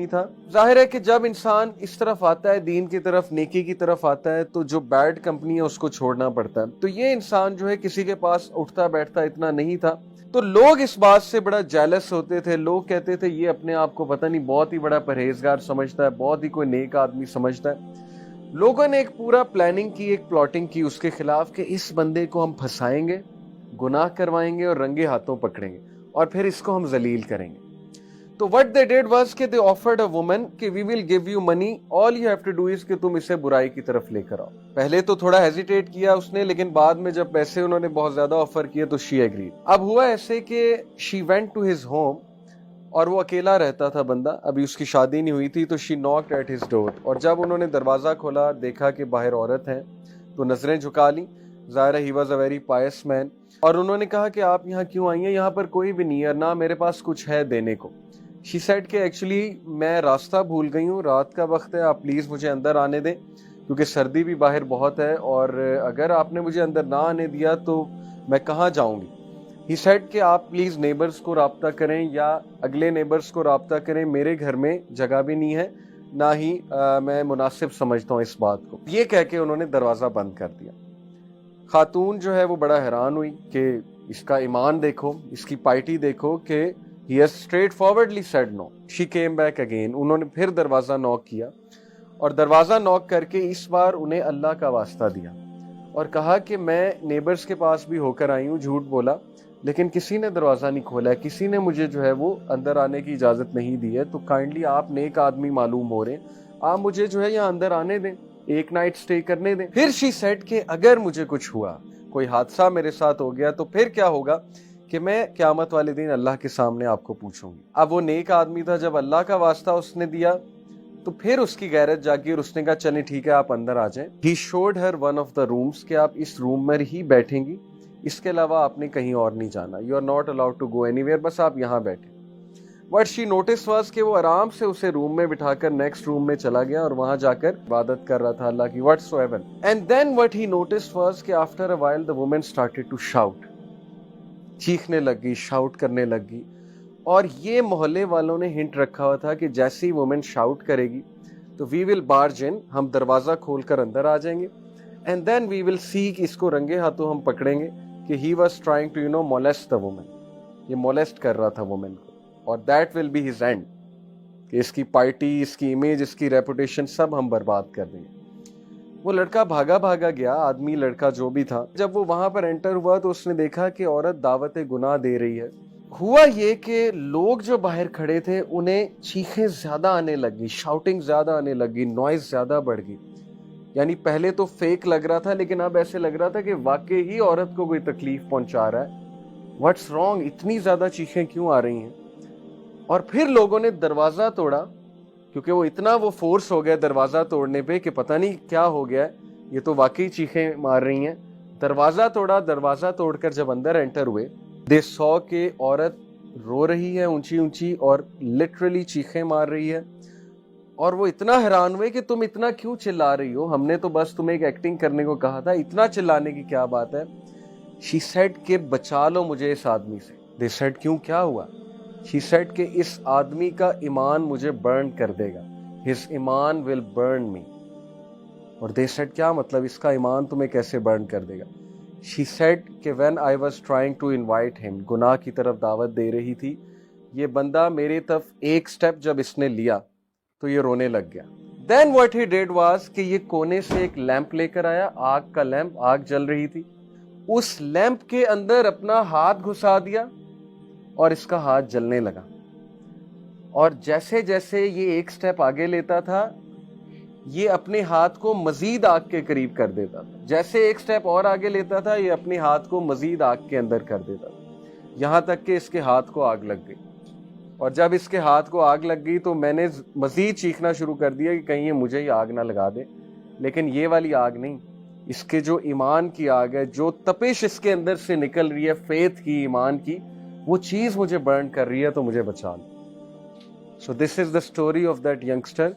آدمی تھا. ظاہر ہے کہ جب انسان اس طرف آتا ہے, دین کی طرف, نیکی کی طرف آتا ہے, تو جو بیڈ کمپنی ہے اس کو چھوڑنا پڑتا ہے. تو یہ انسان جو ہے کسی کے پاس اٹھتا بیٹھتا اتنا نہیں تھا. تو لوگ اس بات سے بڑا جیلس ہوتے تھے. لوگ کہتے تھے یہ اپنے آپ کو پتہ نہیں بہت ہی بڑا پرہیزگار سمجھتا ہے, بہت ہی کوئی نیک آدمی سمجھتا ہے. لوگوں نے ایک پورا پلاننگ کی, ایک پلاٹنگ کی اس کے خلاف کہ اس بندے کو ہم پھنسائیں گے, گناہ کروائیں گے اور رنگے ہاتھوں پکڑیں گے, اور پھر اس کو ہم ذلیل کریں گے. تو what they did was کہ they offered a woman کہ we will give you money, all you have to do is کہ تم اسے برائی کی طرف لے کر آؤ. پہلے تو تھوڑا ہیزیٹیٹ کیا اس نے, لیکن بعد میں جب پیسے انہوں نے بہت زیادہ آفر کیے تو she agreed. اب ہوا ایسے کہ she went to his home, اور وہ اکیلا رہتا تھا بندہ, ابھی اس کی شادی نہیں ہوئی تھی. تو she knocked at his door, اور جب انہوں نے دروازہ کھولا دیکھا کہ باہر عورت ہے تو نظریں جھکا لیں. ظاہر he was a very pious man, اور انہوں نے کہا کہ آپ یہاں کیوں آئی ہیں, یہاں پر کوئی بھی نہیں ہے, نہ میرے پاس کچھ ہے دینے کو. She said کہ ایکچولی میں راستہ بھول گئی ہوں, رات کا وقت ہے, آپ پلیز مجھے اندر آنے دیں کیونکہ سردی بھی باہر بہت ہے, اور اگر آپ نے مجھے اندر نہ آنے دیا تو میں کہاں جاؤں گی. He said کہ آپ پلیز نیبرز کو رابطہ کریں یا اگلے نیبرز کو رابطہ کریں, میرے گھر میں جگہ بھی نہیں ہے, نہ ہی میں مناسب سمجھتا ہوں اس بات کو. یہ کہہ کے انہوں نے دروازہ بند کر دیا. خاتون جو ہے وہ بڑا حیران ہوئی کہ اس کا ایمان دیکھو, اس کی پائٹی دیکھو کہ he has straightforwardly said no. She came back again. انہوں نے پھر دروازہ نوک کیا, اور دروازہ نوک کر کے اس بار انہیں اللہ کا واسطہ دیا اور کہا کہ میں نیبرز کے پاس بھی ہو کر آئی ہوں, جھوٹ بولا, لیکن کسی نے دروازہ نہیں کھولا ہے, کسی نے مجھے جو ہے وہ اندر آنے کی اجازت نہیں دی ہے, تو کائنڈلی آپ نیک آدمی معلوم ہو رہے ہیں, آپ مجھے جو ہے یہاں اندر آنے دیں, ایک نائٹ سٹے کرنے دیں. پھر she said کہ اگر مجھے کچھ ہوا, کوئی حادثہ میرے ساتھ ہو گیا, تو پھر کیا ہوگا کہ میں قیامت والے دن اللہ کے سامنے آپ کو پوچھوں گی. اب وہ نیک آدمی تھا, جب اللہ کا واسطہ اس نے دیا تو پھر اس کی غیرت جاگی اور اس نے کہا چلیں ٹھیک ہے آپ اندر آ جائیں. He showed her one of the rooms کہ آپ اس روم میں ہی بیٹھیں گی, اس کے علاوہ آپ نے کہیں اور نہیں جانا, you are not allowed to go anywhere, بس آپ یہاں بیٹھیں. What she noticed was کہ وہ آرام سے اسے روم میں بٹھا کر نیکسٹ روم میں چلا گیا اور وہاں جا کر عبادت کر رہا تھا اللہ کی whatsoever. And then what he noticed was کہ after a while the woman started to shout, چیخنے لگ گئی, شاؤٹ کرنے لگ گئی. اور یہ محلے والوں نے ہنٹ رکھا ہوا تھا کہ جیسی وومن شاؤٹ کرے گی تو وی ول بارج ان, ہم دروازہ کھول کر اندر آ جائیں گے, اینڈ دین وی ول سی, اس کو رنگے ہاتھوں ہم پکڑیں گے کہ he was trying to molest the woman, یہ مولیسٹ کر رہا تھا وومن کو, اور that will be his end, کہ اس کی پارٹی, اس کی امیج, اس کی ریپوٹیشن سب ہم برباد کر دیں گے. وہ لڑکا بھاگا گیا, آدمی لڑکا جو بھی تھا. جب وہ وہاں پر انٹر ہوا تو اس نے دیکھا کہ عورت دعوت گناہ دے رہی ہے. ہوا یہ کہ لوگ جو باہر کھڑے تھے انہیں چیخیں زیادہ آنے لگی, شاؤٹنگ زیادہ آنے لگی, نوائز زیادہ بڑھ گئی. یعنی پہلے تو فیک لگ رہا تھا, لیکن اب ایسے لگ رہا تھا کہ واقعی ہی عورت کو کوئی تکلیف پہنچا رہا ہے. واٹس رانگ, اتنی زیادہ چیخیں کیوں آ رہی ہیں. اور پھر لوگوں نے دروازہ توڑا, کیونکہ وہ اتنا وہ فورس ہو گیا دروازہ توڑنے پہ کہ پتہ نہیں کیا ہو گیا, یہ تو واقعی چیخیں مار رہی ہیں. دروازہ توڑا, دروازہ توڑ کر جب اندر انٹر ہوئے, دے سو کہ عورت رو رہی ہے اونچی اونچی اور لٹرلی چیخیں مار رہی ہے. اور وہ اتنا حیران ہوئے کہ تم اتنا کیوں چلا رہی ہو, ہم نے تو بس تمہیں ایک ایکٹنگ کرنے کو کہا تھا, اتنا چلانے کی کیا بات ہے. She said کہ بچا لو مجھے اس آدمی سے. They said کیوں, کیا ہوا. She said کہ اس آدمی کا ایمان مجھے برن کر دے گا, his ایمان will burn me. اور they said کیا مطلب, اس کا ایمان تمہیں کیسے برن کر دے گا. She said کہ when I was trying to invite him, گناہ کی طرف دعوت دے رہی تھی, یہ بندہ میری طرف ایک سٹیپ جب اس نے لیا تو یہ رونے لگ گیا. Then what he did was کہ یہ کونے سے ایک لیمپ لے کر آیا, آگ کا لیمپ, آگ جل رہی تھی, اس لیمپ کے اندر اپنا ہاتھ گھسا دیا اور اس کا ہاتھ جلنے لگا. اور جیسے جیسے یہ ایک سٹیپ آگے لیتا تھا, یہ اپنے ہاتھ کو مزید آگ کے قریب کر دیتا تھا. جیسے ایک سٹیپ اور آگے لیتا تھا, یہ اپنے ہاتھ کو مزید آگ کے اندر کر دیتا تھا, یہاں تک کہ اس کے ہاتھ کو آگ لگ گئی. اور جب اس کے ہاتھ کو آگ لگ گئی تو میں نے مزید چیخنا شروع کر دیا کہ کہیں یہ مجھے ہی آگ نہ لگا دے. لیکن یہ والی آگ نہیں, اس کے جو ایمان کی آگ ہے, جو تپش اس کے اندر سے نکل رہی ہے, فیتھ کی, ایمان کی, وہ چیز مجھے برن کر رہی ہے, تو مجھے بچا لو. So this is the story of that youngster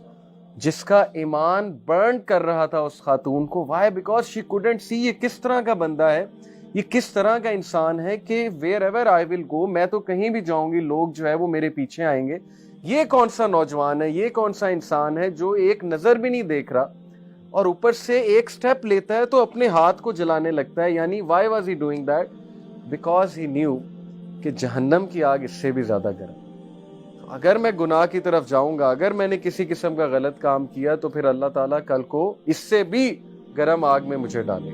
جس کا ایمان برن کر رہا تھا اس خاتون کو. Why, because she couldn't see, یہ کس طرح کا بندہ ہے, یہ کس طرح کا انسان ہے کہ ویئر ایور آئی ول گو, میں تو کہیں بھی جاؤں گی لوگ جو ہے وہ میرے پیچھے آئیں گے, یہ کون سا نوجوان ہے, یہ کون سا انسان ہے جو ایک نظر بھی نہیں دیکھ رہا اور اوپر سے ایک سٹیپ لیتا ہے تو اپنے ہاتھ کو جلانے لگتا ہے. یعنی why was he doing that? Because he knew کہ جہنم کی آگ اس سے بھی زیادہ گرم. اگر میں گناہ کی طرف جاؤں گا, اگر میں نے کسی قسم کا غلط کام کیا, تو پھر اللہ تعالیٰ کل کو اس سے بھی گرم آگ میں مجھے ڈالے.